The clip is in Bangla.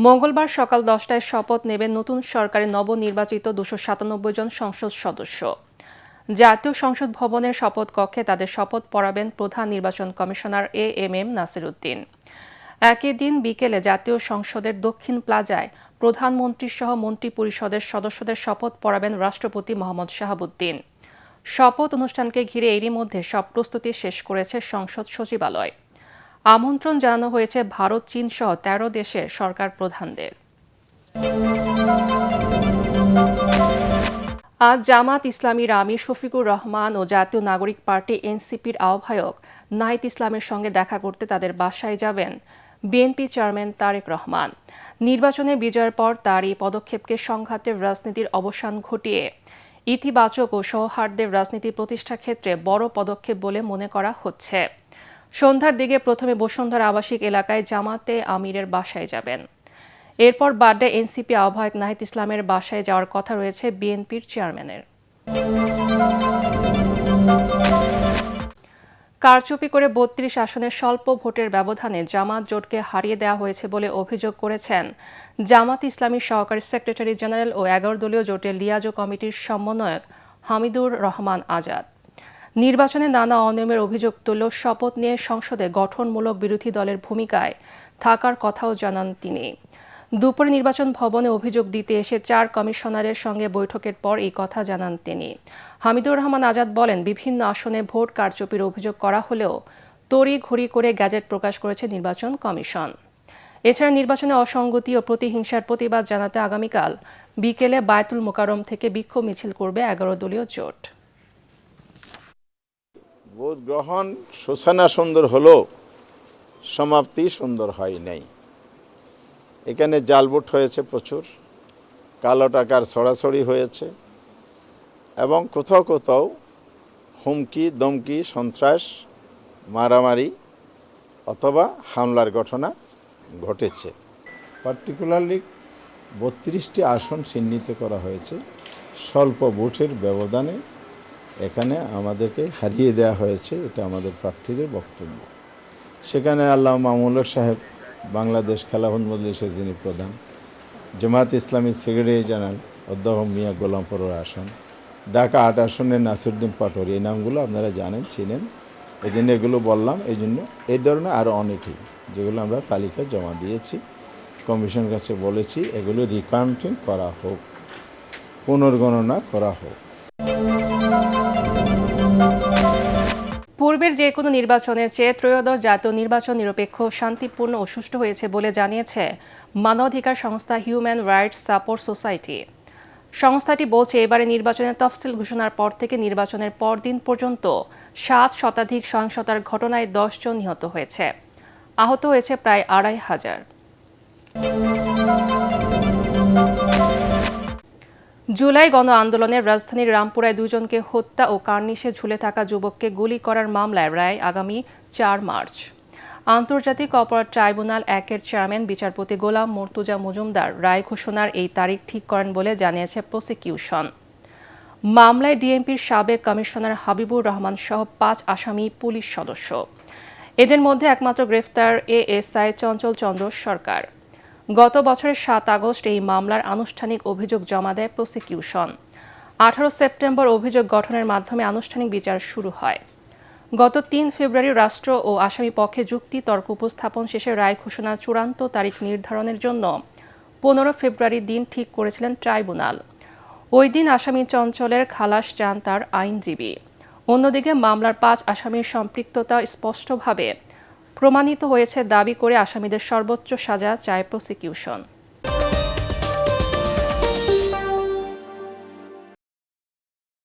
মঙ্গলবার সকাল 10টায় শপথ নেবেন নতুন সরকারের নবনির্বাচিত 297 জন সংসদ সদস্য। জাতীয় সংসদ ভবনের শপথ কক্ষে তাদের শপথ পড়াবেন প্রধান নির্বাচন কমিশনার এএমএম নাসির উদ্দিন। একই দিন বিকেলে জাতীয় সংসদের দক্ষিণ প্লাজায় প্রধানমন্ত্রী সহ মন্ত্রিপরিষদের সদস্যদের শপথ পড়াবেন রাষ্ট্রপতি মোহাম্মদ শাহাবুদ্দিন। শপথ অনুষ্ঠানকে ঘিরে এরই মধ্যে সব প্রস্তুতি শেষ করেছে সংসদ সচিবালয়। আমন্ত্রণ জানানো হয়েছে ভারত, চীন সহ 13 দেশের সরকার প্রধানদের। আজ জামাত ইসলামীর আমির শফিকুর রহমান ও জাতীয় নাগরিক পার্টি এনসিপির আহ্বায়ক নাহিদ ইসলামের সঙ্গে দেখা করতে তাদের বাসায় যাবেন বিএনপি চেয়ারম্যান তারেক রহমান। নির্বাচনে বিজয়ের পর তার এই পদক্ষেপকে সংঘাতের রাজনীতির অবসান ঘটিয়ে ইতিবাচক ও সৌহার্দ্যের রাজনীতি প্রতিষ্ঠার ক্ষেত্রে বড় পদক্ষেপ বলে মনে করা হচ্ছে। সন্ধ্যার দিকে প্রথমে বসুন্ধরা আবাসিক এলাকায় জামাতে আমিরের বাসায় যাবেন। এরপর বাড্ডায় এনসিপি আহ্বায়ক নাহিদ ইসলামের বাসায় যাওয়ার কথা রয়েছে বিএনপির চেয়ারম্যানের। কারচুপি করে 32 আসনের স্বল্প ভোটের ব্যবধানে জামাত জোটকে হারিয়ে দেওয়া হয়েছে বলে অভিযোগ করেছেন জামাত ইসলামীর সহকারী সেক্রেটারি জেনারেল ও 11 দলীয় জোটের লিয়াজো কমিটির সমন্বয়ক হামিদুর রহমান আজাদ। নির্বাচনে নানা অনিয়মের অভিযোগ তুললেও শপথ নিয়ে সংসদে গঠনমূলক বিরোধী দলের ভূমিকায় থাকার কথাও জানান তিনি। দুপুরে নির্বাচন ভবনে অভিযোগ দিতে এসে 4 কমিশনারের সঙ্গে বৈঠকের পর এই কথা জানান তিনি। হামিদুর রহমান আজাদ বলেন, বিভিন্ন আসনে ভোট কারচুপির অভিযোগ করা হলেও তড়িঘড়ি করে গ্যাজেট প্রকাশ করেছে নির্বাচন কমিশন। এছাড়া নির্বাচনে অসঙ্গতি ও প্রতিহিংসার প্রতিবাদ জানাতে আগামীকাল বিকেলে বায়তুল মোকাররম থেকে বিক্ষোভ মিছিল করবে 11 দলীয় জোট। ভোট গ্রহণ সূচনা সুন্দর হলেও সমাপ্তি সুন্দর হয় নাই। এখানে জাল ভোট হয়েছে প্রচুর, কালো টাকার ছড়াছড়ি হয়েছে এবং কোথাও কোথাও হুমকি দমকি, সন্ত্রাস, মারামারি অথবা হামলার ঘটনা ঘটেছে। পার্টিকুলারলি 32টি আসন চিহ্নিত করা হয়েছে স্বল্প ভোটের ব্যবধানে। এখানে আমাদেরকে হারিয়ে দেওয়া হয়েছে, এটা আমাদের প্রার্থীদের বক্তব্য। সেখানে আল্লামা মামুনুল হক সাহেব, বাংলাদেশ খেলাফত মজলিসের যিনি প্রধান, জামাত ইসলামী সেক্রেটারি জেনারেল অধ্যক্ষ মিয়া গোলাম পরোয়ার আসন, ঢাকা 8 আসনের নাসিরউদ্দিন পাটোয়ারি, এই নামগুলো আপনারা জানেন, চিনেন, এই জন্য এগুলো বললাম। এই জন্য এই ধরনের আরও অনেকেই যেগুলো আমরা তালিকায় জমা দিয়েছি, কমিশনের কাছে বলেছি এগুলো রিকাউন্টিং করা হোক, পুনর্গণনা করা হোক। পূর্বের যে কোনো নির্বাচনের চেয়ে ত্রয়োদশ জাতীয় নির্বাচন নিরপেক্ষ, শান্তিপূর্ণ ও সুষ্ঠু হয়েছে বলে জানিয়েছে মানবাধিকার সংস্থা হিউম্যান রাইটস সাপোর্ট সোসাইটি। সংস্থাটি বলছে, এবারে নির্বাচনের তফসিল ঘোষণার পর থেকে নির্বাচনের পরদিন পর্যন্ত 7 শতাধিক সহিংসতার ঘটনায় 10 জন নিহত হয়েছে। আহত হয়েছে প্রায় 2500। জুলাই গণ আন্দোলনের রাজধানীর রামপুরায় 2 জনকে হত্যা ও কার্নিশে ঝুলে থাকা যুবককে গুলি করার মামলায় রায় আগামী 4 মার্চ। আন্তর্জাতিক অপরাধ ট্রাইব্যুনাল 1-এর চেয়ারম্যান বিচারপতি গোলাম মর্তুজা মজুমদার রায় ঘোষণার এই তারিখ ঠিক করেন বলে জানিয়েছে প্রসিকিউশন। মামলায় ডিএমপির সাবেক কমিশনার হাবিবুর রহমান সহ 5 আসামি পুলিশ সদস্য। এদের মধ্যে একমাত্র গ্রেফতার এএসআই চঞ্চল চন্দ্র সরকার। গত বছরের 7 আগস্ট এই মামলার আনুষ্ঠানিক অভিযোগ জমা দেয় প্রসিকিউশন। 18 সেপ্টেম্বর অভিযোগ গঠনের মাধ্যমে আনুষ্ঠানিক বিচার শুরু হয়। গত 3 ফেব্রুয়ারি রাষ্ট্র ও আসামি পক্ষে যুক্তি তর্ক উপস্থাপন শেষে রায় ঘোষণার চূড়ান্ত তারিখ নির্ধারণের জন্য 15 ফেব্রুয়ারি দিন ঠিক করেছিলেন ট্রাইব্যুনাল। ওই দিন আসামি চঞ্চলের খালাস চান তার আইনজীবী। অন্যদিকে মামলার 5 আসামির সম্পৃক্ততা স্পষ্টভাবে প্রমাণিত হয়েছে দাবি করে আসামিদের সর্বোচ্চ সাজা চায় প্রসিকিউশন।